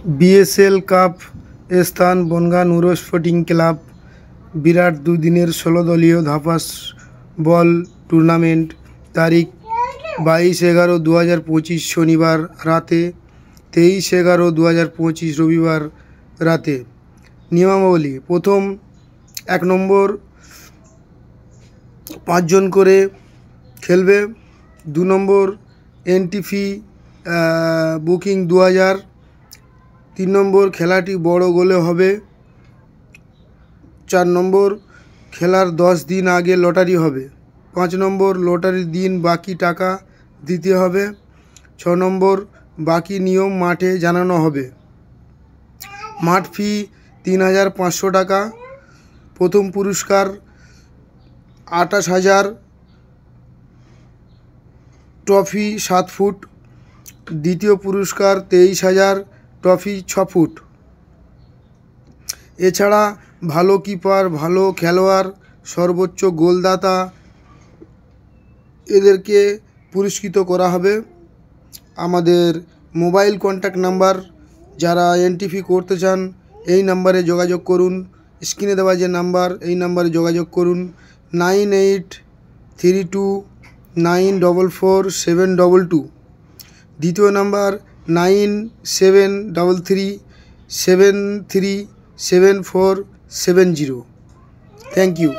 BSL cup স্থান Bongaon নুরো sporting club. বিরাট দুদিনের 16 দলীয় ধাপাস বল টুর্নামেন্ট। তারিখ 22/11/2025 শনিবার রাতে, 23/11/2025 রবিবার রাতে। নিয়মাবলী: প্রথম 1 নম্বর 5 জন করে খেলবে। 2 নম্বর এন্ট্রি ফি বুকিং 2000। 3 নম্বর খেলাটি বড় গোলে হবে। 4 নম্বর খেলার 10 দিন আগে লটারি হবে। 5 নম্বর লটারির দিন বাকি টাকা দিতে হবে। 6 নম্বর বাকি নিয়ম মাঠে জানানো হবে। মাঠ ফি 3500 টাকা। প্রথম পুরস্কার 28,000, ট্রফি 7 ফুট। দ্বিতীয় পুরস্কার 23,000, ট্রফি 6 ফুট। এছাড়া ভালো কিপার, ভালো খেলোয়াড়, সর্বোচ্চ গোলদাতা এদেরকে পুরস্কৃত করা হবে। আমাদের মোবাইল কন্ট্যাক্ট নাম্বার, যারা এন্ট্রি ফি করতে চান এই নাম্বারে যোগাযোগ করুন। স্ক্রিনে দেওয়া যে নাম্বার, এই নাম্বারে যোগাযোগ করুন 9832944722। দ্বিতীয় নাম্বার 9733737470। Thank you.